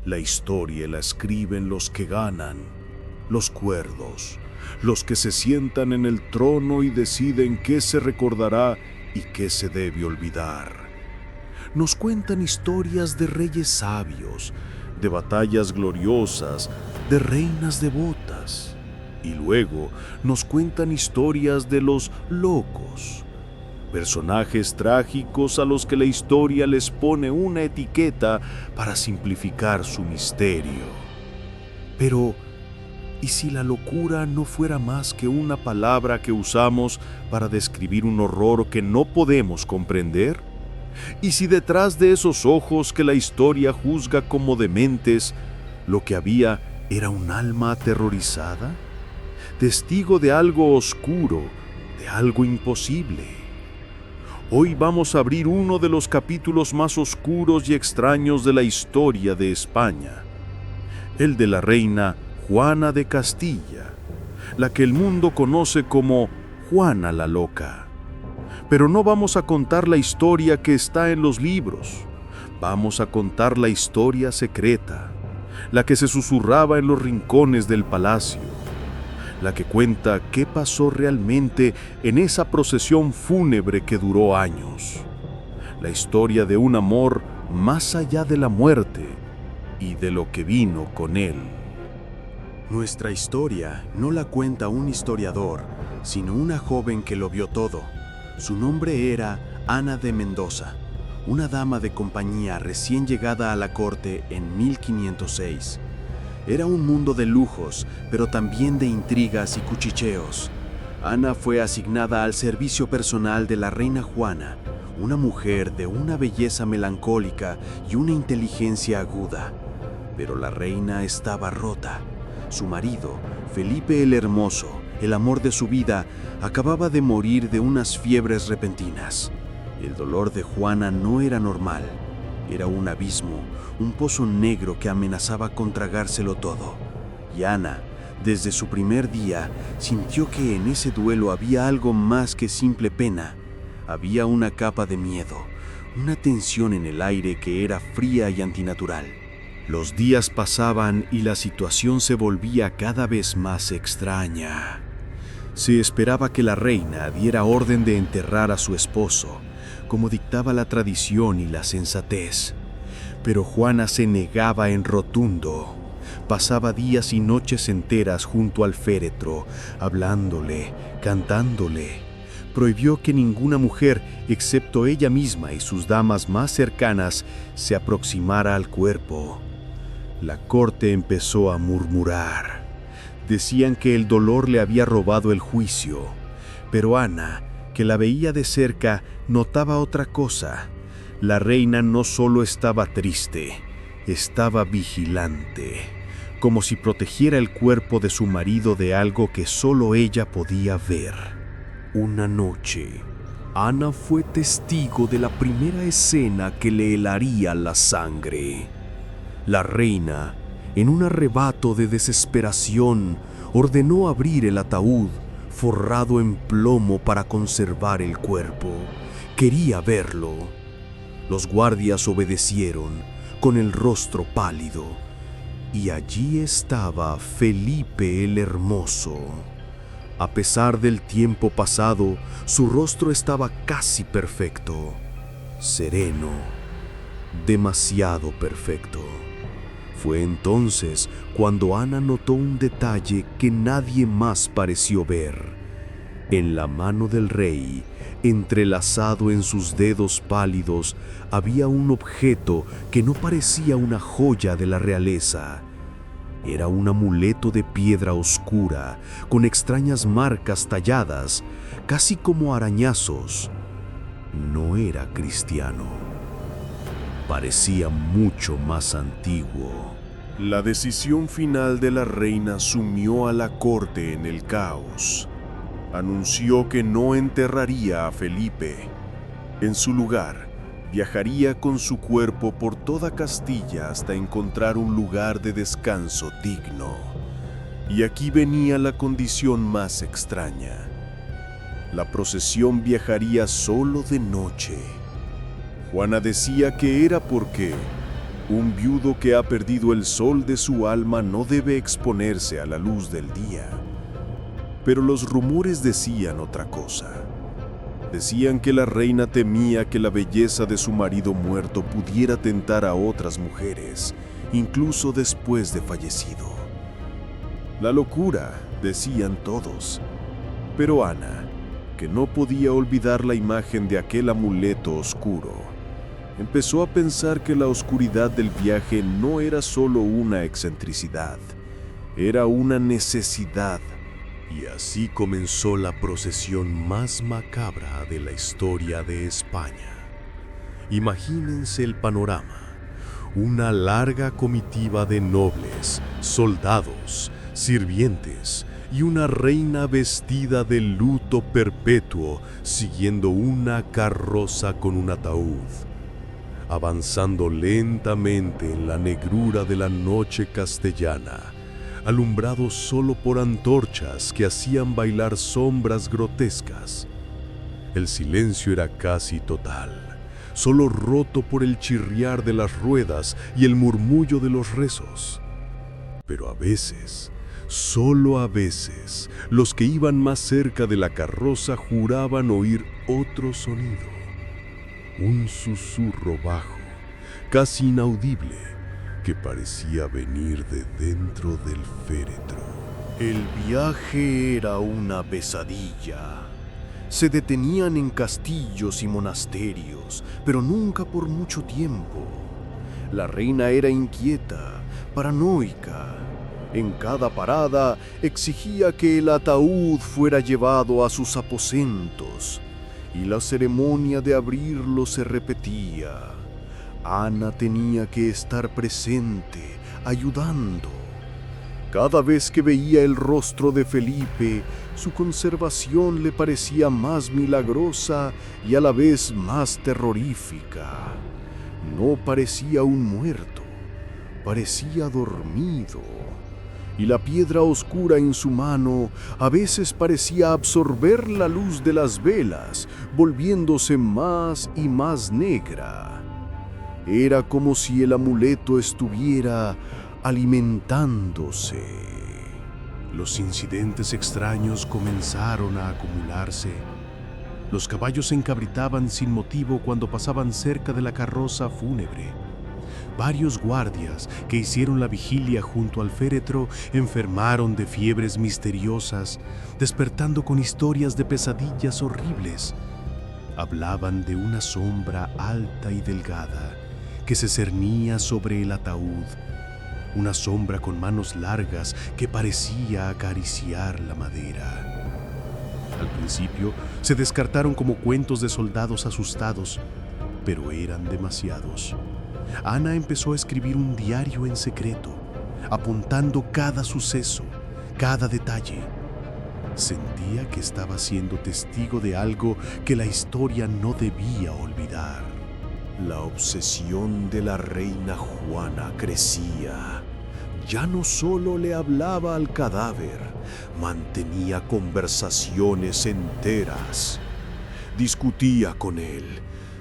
La historia la escriben los que ganan, los cuerdos, los que se sientan en el trono y deciden qué se recordará y qué se debe olvidar. Nos cuentan historias de reyes sabios, de batallas gloriosas, de reinas devotas. Y luego nos cuentan historias de los locos, personajes trágicos a los que la historia les pone una etiqueta para simplificar su misterio. Pero, ¿y si la locura no fuera más que una palabra que usamos para describir un horror que no podemos comprender? ¿Y si detrás de esos ojos que la historia juzga como dementes, lo que había era un alma aterrorizada? Testigo de algo oscuro, de algo imposible. Hoy vamos a abrir uno de los capítulos más oscuros y extraños de la historia de España, el de la reina Juana de Castilla, la que el mundo conoce como Juana la Loca. Pero no vamos a contar la historia que está en los libros, vamos a contar la historia secreta, la que se susurraba en los rincones del palacio, la que cuenta qué pasó realmente en esa procesión fúnebre que duró años, la historia de un amor más allá de la muerte y de lo que vino con él. Nuestra historia no la cuenta un historiador, sino una joven que lo vio todo. Su nombre era Ana de Mendoza, una dama de compañía recién llegada a la corte en 1506. Era un mundo de lujos, pero también de intrigas y cuchicheos. Ana fue asignada al servicio personal de la reina Juana, una mujer de una belleza melancólica y una inteligencia aguda. Pero la reina estaba rota. Su marido, Felipe el Hermoso, el amor de su vida, acababa de morir de unas fiebres repentinas. El dolor de Juana no era normal. Era un abismo, un pozo negro que amenazaba con tragárselo todo. Y Ana, desde su primer día, sintió que en ese duelo había algo más que simple pena. Había una capa de miedo, una tensión en el aire que era fría y antinatural. Los días pasaban y la situación se volvía cada vez más extraña. Se esperaba que la reina diera orden de enterrar a su esposo, como dictaba la tradición y la sensatez. Pero Juana se negaba en rotundo. Pasaba días y noches enteras junto al féretro, hablándole, cantándole. Prohibió que ninguna mujer, excepto ella misma y sus damas más cercanas, se aproximara al cuerpo. La corte empezó a murmurar. Decían que el dolor le había robado el juicio, pero Ana, que la veía de cerca, notaba otra cosa. La reina no solo estaba triste, estaba vigilante, como si protegiera el cuerpo de su marido de algo que solo ella podía ver. Una noche, Ana fue testigo de la primera escena que le helaría la sangre. La reina, en un arrebato de desesperación, ordenó abrir el ataúd forrado en plomo para conservar el cuerpo. Quería verlo. Los guardias obedecieron, con el rostro pálido, y allí estaba Felipe el Hermoso. A pesar del tiempo pasado, su rostro estaba casi perfecto, sereno, demasiado perfecto. Fue entonces cuando Ana notó un detalle que nadie más pareció ver. En la mano del rey, entrelazado en sus dedos pálidos, había un objeto que no parecía una joya de la realeza. Era un amuleto de piedra oscura, con extrañas marcas talladas, casi como arañazos. No era cristiano. Parecía mucho más antiguo. La decisión final de la reina sumió a la corte en el caos. Anunció que no enterraría a Felipe. En su lugar, viajaría con su cuerpo por toda Castilla hasta encontrar un lugar de descanso digno. Y aquí venía la condición más extraña. La procesión viajaría solo de noche. Juana decía que era porque Un viudo que ha perdido el sol de su alma no debe exponerse a la luz del día. Pero los rumores decían otra cosa. Decían que la reina temía que la belleza de su marido muerto pudiera tentar a otras mujeres, incluso después de fallecido. La locura, decían todos. Pero Ana, que no podía olvidar la imagen de aquel amuleto oscuro, empezó a pensar que la oscuridad del viaje no era solo una excentricidad, era una necesidad. Y así comenzó la procesión más macabra de la historia de España. Imagínense el panorama: una larga comitiva de nobles, soldados, sirvientes y una reina vestida de luto perpetuo siguiendo una carroza con un ataúd, avanzando lentamente en la negrura de la noche castellana, alumbrado solo por antorchas que hacían bailar sombras grotescas. El silencio era casi total, solo roto por el chirriar de las ruedas y el murmullo de los rezos. Pero a veces, solo a veces, los que iban más cerca de la carroza juraban oír otro sonido, un susurro bajo, casi inaudible, que parecía venir de dentro del féretro. El viaje era una pesadilla. Se detenían en castillos y monasterios, pero nunca por mucho tiempo. La reina era inquieta, paranoica. En cada parada exigía que el ataúd fuera llevado a sus aposentos, y la ceremonia de abrirlo se repetía. Ana tenía que estar presente, ayudando. Cada vez que veía el rostro de Felipe, su conservación le parecía más milagrosa y a la vez más terrorífica. No parecía un muerto, parecía dormido. Y la piedra oscura en su mano a veces parecía absorber la luz de las velas, volviéndose más y más negra. Era como si el amuleto estuviera alimentándose. Los incidentes extraños comenzaron a acumularse. Los caballos se encabritaban sin motivo cuando pasaban cerca de la carroza fúnebre. Varios guardias que hicieron la vigilia junto al féretro enfermaron de fiebres misteriosas, despertando con historias de pesadillas horribles. Hablaban de una sombra alta y delgada que se cernía sobre el ataúd, una sombra con manos largas que parecía acariciar la madera. Al principio se descartaron como cuentos de soldados asustados, pero eran demasiados. Ana empezó a escribir un diario en secreto, apuntando cada suceso, cada detalle. Sentía que estaba siendo testigo de algo que la historia no debía olvidar. La obsesión de la reina Juana crecía. Ya no solo le hablaba al cadáver, mantenía conversaciones enteras. Discutía con él,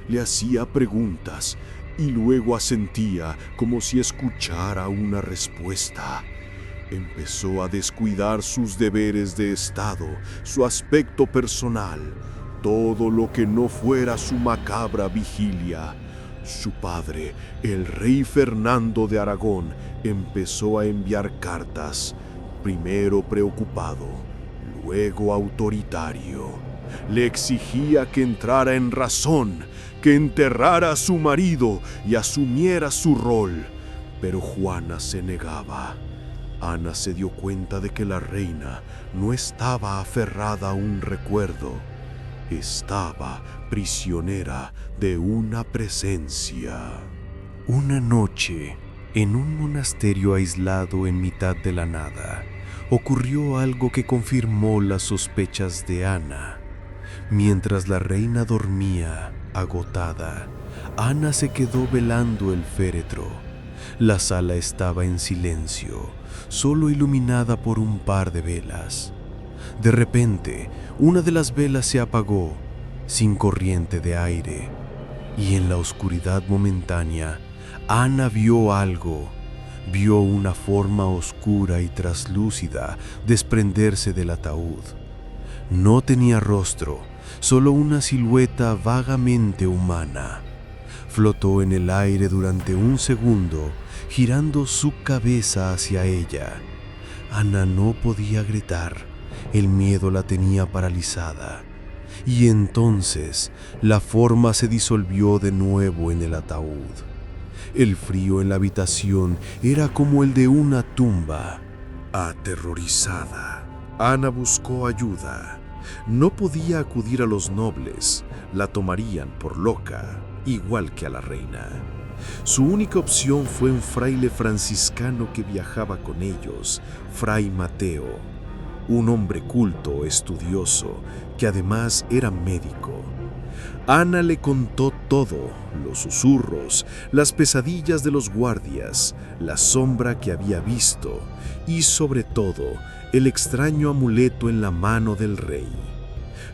le hacía preguntas y luego asentía como si escuchara una respuesta. Empezó a descuidar sus deberes de Estado, su aspecto personal, todo lo que no fuera su macabra vigilia. Su padre, el rey Fernando de Aragón, empezó a enviar cartas, primero preocupado, luego autoritario. Le exigía que entrara en razón, que enterrara a su marido y asumiera su rol, pero Juana se negaba. Ana se dio cuenta de que la reina no estaba aferrada a un recuerdo, estaba prisionera de una presencia. Una noche, en un monasterio aislado en mitad de la nada, ocurrió algo que confirmó las sospechas de Ana. Mientras la reina dormía, agotada, Ana se quedó velando el féretro. La sala estaba en silencio, solo iluminada por un par de velas. De repente, una de las velas se apagó, sin corriente de aire, y en la oscuridad momentánea, Ana vio algo. Vio una forma oscura y traslúcida desprenderse del ataúd. No tenía rostro, solo una silueta vagamente humana. Flotó en el aire durante un segundo, girando su cabeza hacia ella. Ana no podía gritar, el miedo la tenía paralizada. Y entonces la forma se disolvió de nuevo en el ataúd. El frío en la habitación era como el de una tumba. Aterrorizada, Ana buscó ayuda. No podía acudir a los nobles, la tomarían por loca, igual que a la reina. Su única opción fue un fraile franciscano que viajaba con ellos, Fray Mateo, un hombre culto, estudioso, que además era médico. Ana le contó todo, los susurros, las pesadillas de los guardias, la sombra que había visto y, sobre todo, el extraño amuleto en la mano del rey.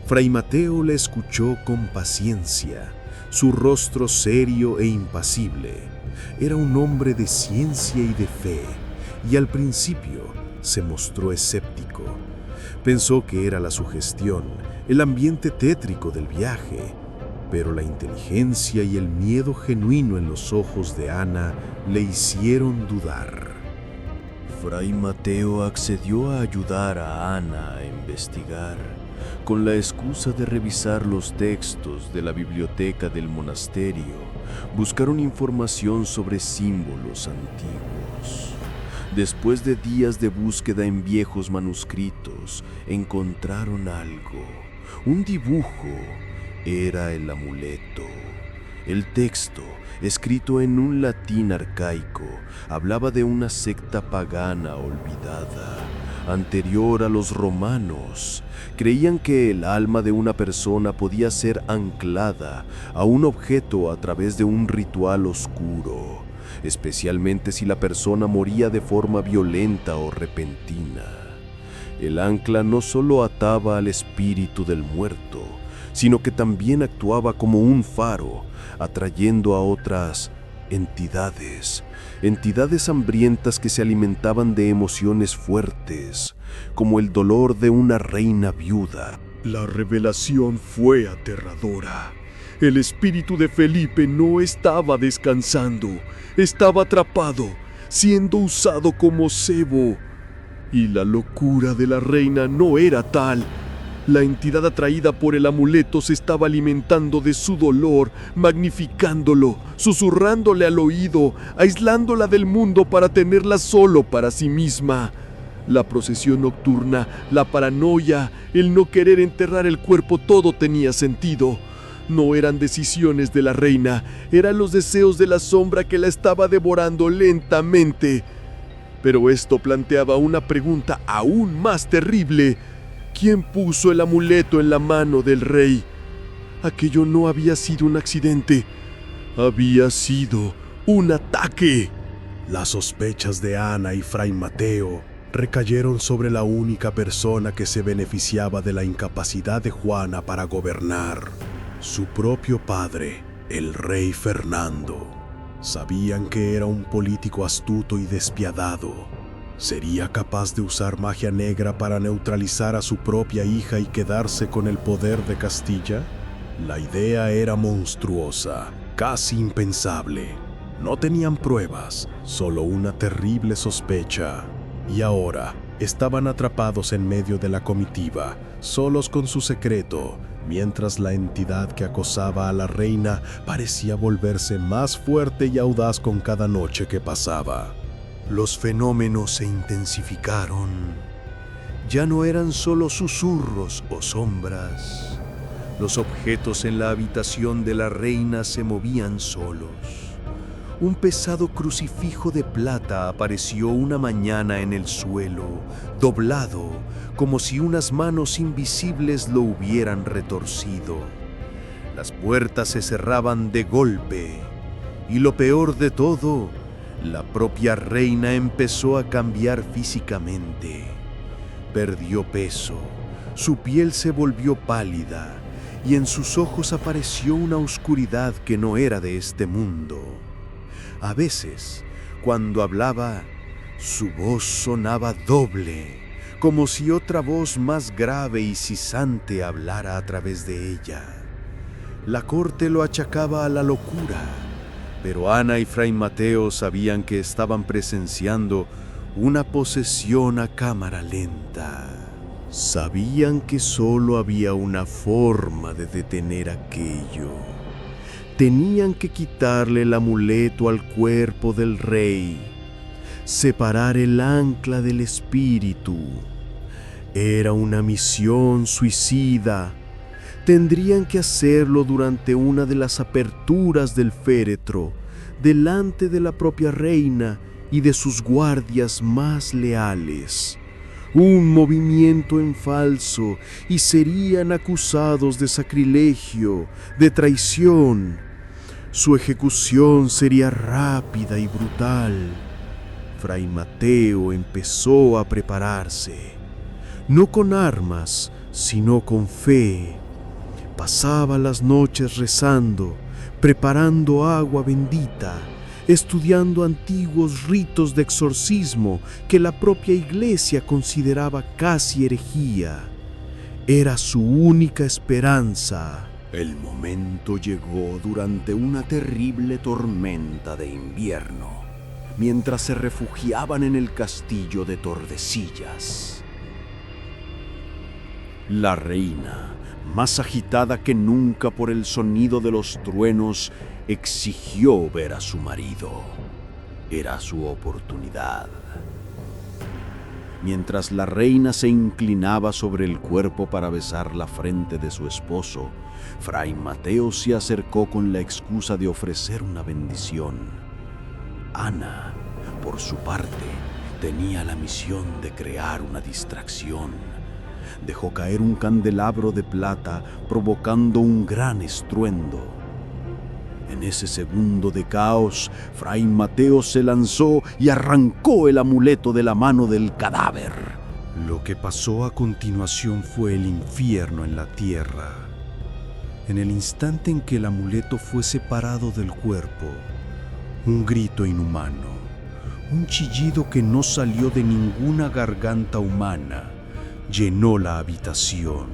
Fray Mateo la escuchó con paciencia, su rostro serio e impasible. Era un hombre de ciencia y de fe, y al principio se mostró escéptico. Pensó que era la sugestión, el ambiente tétrico del viaje, pero la inteligencia y el miedo genuino en los ojos de Ana le hicieron dudar. Fray Mateo accedió a ayudar a Ana a investigar, con la excusa de revisar los textos de la biblioteca del monasterio. Buscaron información sobre símbolos antiguos. Después de días de búsqueda en viejos manuscritos, encontraron algo, un dibujo. Era el amuleto. El texto, escrito en un latín arcaico, hablaba de una secta pagana olvidada, anterior a los romanos. Creían que el alma de una persona podía ser anclada a un objeto a través de un ritual oscuro, especialmente si la persona moría de forma violenta o repentina. El ancla no solo ataba al espíritu del muerto, sino que también actuaba como un faro, atrayendo a otras entidades hambrientas que se alimentaban de emociones fuertes, como el dolor de una reina viuda. La revelación fue aterradora. El espíritu de Felipe no estaba descansando, estaba atrapado, siendo usado como cebo. Y la locura de la reina no era tal. La entidad atraída por el amuleto se estaba alimentando de su dolor, magnificándolo, susurrándole al oído, aislándola del mundo para tenerla solo para sí misma. La procesión nocturna, la paranoia, el no querer enterrar el cuerpo, todo tenía sentido. No eran decisiones de la reina, eran los deseos de la sombra que la estaba devorando lentamente. Pero esto planteaba una pregunta aún más terrible. ¿Quién puso el amuleto en la mano del rey? Aquello no había sido un accidente, había sido un ataque. Las sospechas de Ana y Fray Mateo recayeron sobre la única persona que se beneficiaba de la incapacidad de Juana para gobernar, su propio padre, el rey Fernando. Sabían que era un político astuto y despiadado. ¿Sería capaz de usar magia negra para neutralizar a su propia hija y quedarse con el poder de Castilla? La idea era monstruosa, casi impensable. No tenían pruebas, solo una terrible sospecha. Y ahora estaban atrapados en medio de la comitiva, solos con su secreto, mientras la entidad que acosaba a la reina parecía volverse más fuerte y audaz con cada noche que pasaba. Los fenómenos se intensificaron. Ya no eran solo susurros o sombras. Los objetos en la habitación de la reina se movían solos. Un pesado crucifijo de plata apareció una mañana en el suelo, doblado, como si unas manos invisibles lo hubieran retorcido. Las puertas se cerraban de golpe. Y lo peor de todo, la propia reina empezó a cambiar físicamente. Perdió peso, su piel se volvió pálida y en sus ojos apareció una oscuridad que no era de este mundo. A veces, cuando hablaba, su voz sonaba doble, como si otra voz más grave y sisante hablara a través de ella. La corte lo achacaba a la locura, pero Ana y Fray Mateo sabían que estaban presenciando una posesión a cámara lenta. Sabían que solo había una forma de detener aquello. Tenían que quitarle el amuleto al cuerpo del rey, separar el ancla del espíritu. Era una misión suicida. Tendrían que hacerlo durante una de las aperturas del féretro, delante de la propia reina y de sus guardias más leales. Un movimiento en falso y serían acusados de sacrilegio, de traición. Su ejecución sería rápida y brutal. Fray Mateo empezó a prepararse, no con armas, sino con fe. Pasaba las noches rezando, preparando agua bendita, estudiando antiguos ritos de exorcismo que la propia iglesia consideraba casi herejía. Era su única esperanza. El momento llegó durante una terrible tormenta de invierno, mientras se refugiaban en el castillo de Tordesillas. La reina, más agitada que nunca por el sonido de los truenos, exigió ver a su marido. Era su oportunidad. Mientras la reina se inclinaba sobre el cuerpo para besar la frente de su esposo, Fray Mateo se acercó con la excusa de ofrecer una bendición. Ana, por su parte, tenía la misión de crear una distracción. Dejó caer un candelabro de plata, provocando un gran estruendo. En ese segundo de caos, Fray Mateo se lanzó y arrancó el amuleto de la mano del cadáver. Lo que pasó a continuación fue el infierno en la tierra. En el instante en que el amuleto fue separado del cuerpo, un grito inhumano, un chillido que no salió de ninguna garganta humana, llenó la habitación.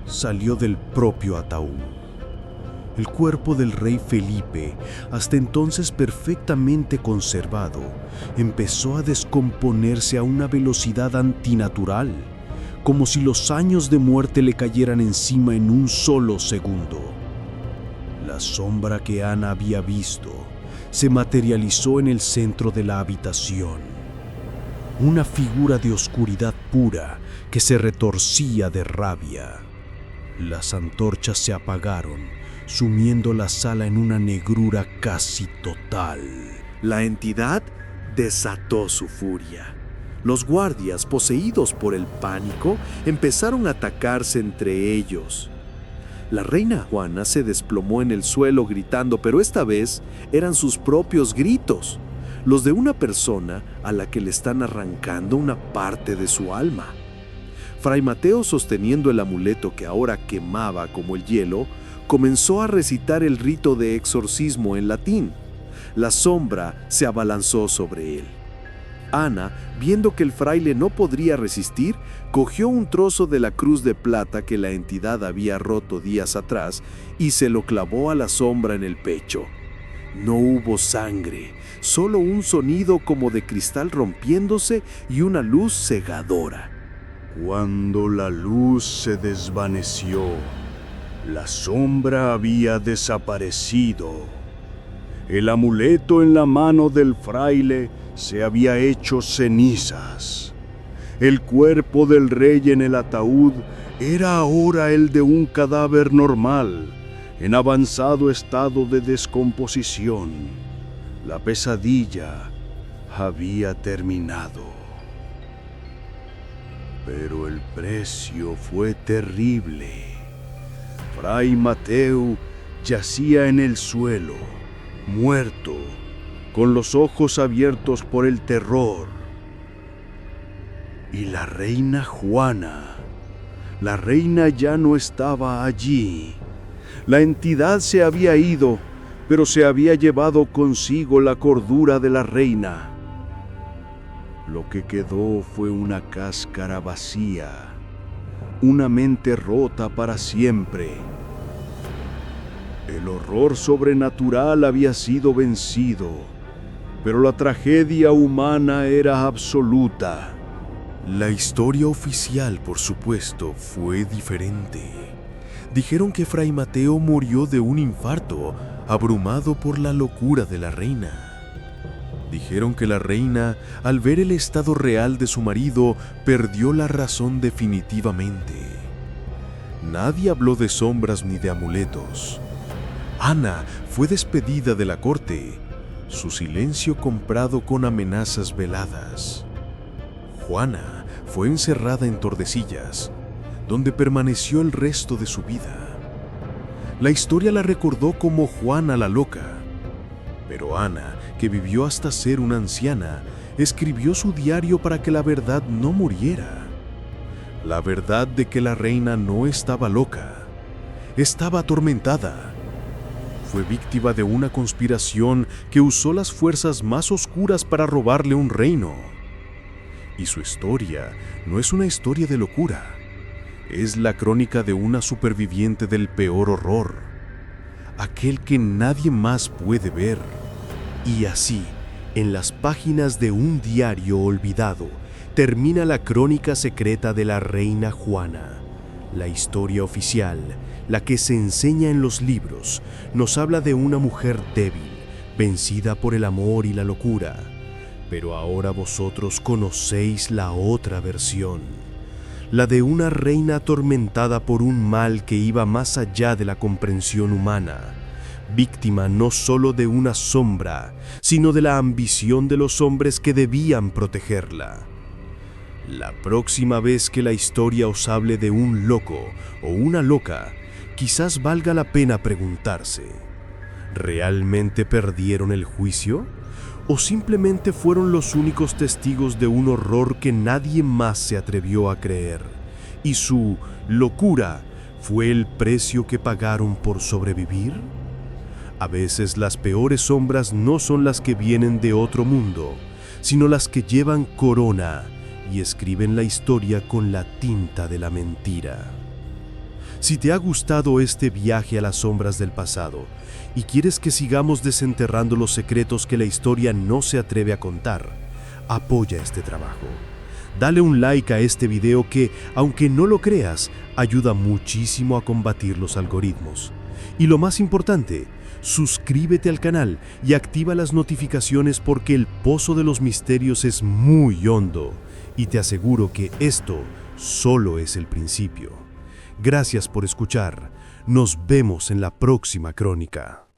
Salió del propio ataúd. El cuerpo del rey Felipe, hasta entonces perfectamente conservado, empezó a descomponerse a una velocidad antinatural, como si los años de muerte le cayeran encima en un solo segundo. La sombra que Ana había visto se materializó en el centro de la habitación. Una figura de oscuridad pura que se retorcía de rabia. Las antorchas se apagaron, sumiendo la sala en una negrura casi total. La entidad desató su furia. Los guardias, poseídos por el pánico, empezaron a atacarse entre ellos. La reina Juana se desplomó en el suelo gritando, pero esta vez eran sus propios gritos, los de una persona a la que le están arrancando una parte de su alma. Fray Mateo, sosteniendo el amuleto que ahora quemaba como el hielo, comenzó a recitar el rito de exorcismo en latín. La sombra se abalanzó sobre él. Ana, viendo que el fraile no podría resistir, cogió un trozo de la cruz de plata que la entidad había roto días atrás y se lo clavó a la sombra en el pecho. No hubo sangre, solo un sonido como de cristal rompiéndose y una luz cegadora. Cuando la luz se desvaneció, la sombra había desaparecido. El amuleto en la mano del fraile se había hecho cenizas. El cuerpo del rey en el ataúd era ahora el de un cadáver normal, en avanzado estado de descomposición. La pesadilla había terminado. Pero el precio fue terrible. Fray Mateo yacía en el suelo, muerto, con los ojos abiertos por el terror. Y la reina Juana, la reina ya no estaba allí. La entidad se había ido, pero se había llevado consigo la cordura de la reina. Lo que quedó fue una cáscara vacía, una mente rota para siempre. El horror sobrenatural había sido vencido, pero la tragedia humana era absoluta. La historia oficial, por supuesto, fue diferente. Dijeron que Fray Mateo murió de un infarto, abrumado por la locura de la reina. Dijeron que la reina, al ver el estado real de su marido, perdió la razón definitivamente. Nadie habló de sombras ni de amuletos. Ana fue despedida de la corte, su silencio comprado con amenazas veladas. Juana fue encerrada en Tordesillas, donde permaneció el resto de su vida. La historia la recordó como Juana la loca, pero Ana, que vivió hasta ser una anciana, escribió su diario para que la verdad no muriera. La verdad de que la reina no estaba loca, estaba atormentada. Fue víctima de una conspiración que usó las fuerzas más oscuras para robarle un reino. Y su historia no es una historia de locura, es la crónica de una superviviente del peor horror, aquel que nadie más puede ver. Y así, en las páginas de un diario olvidado, termina la crónica secreta de la reina Juana. La historia oficial, la que se enseña en los libros, nos habla de una mujer débil, vencida por el amor y la locura. Pero ahora vosotros conocéis la otra versión, la de una reina atormentada por un mal que iba más allá de la comprensión humana, víctima no solo de una sombra, sino de la ambición de los hombres que debían protegerla. La próxima vez que la historia os hable de un loco o una loca, quizás valga la pena preguntarse, ¿realmente perdieron el juicio? ¿O simplemente fueron los únicos testigos de un horror que nadie más se atrevió a creer? ¿Y su locura fue el precio que pagaron por sobrevivir? A veces las peores sombras no son las que vienen de otro mundo, sino las que llevan corona y escriben la historia con la tinta de la mentira. Si te ha gustado este viaje a las sombras del pasado y quieres que sigamos desenterrando los secretos que la historia no se atreve a contar, apoya este trabajo. Dale un like a este video que, aunque no lo creas, ayuda muchísimo a combatir los algoritmos. Y lo más importante, suscríbete al canal y activa las notificaciones porque el pozo de los misterios es muy hondo y te aseguro que esto solo es el principio. Gracias por escuchar. Nos vemos en la próxima crónica.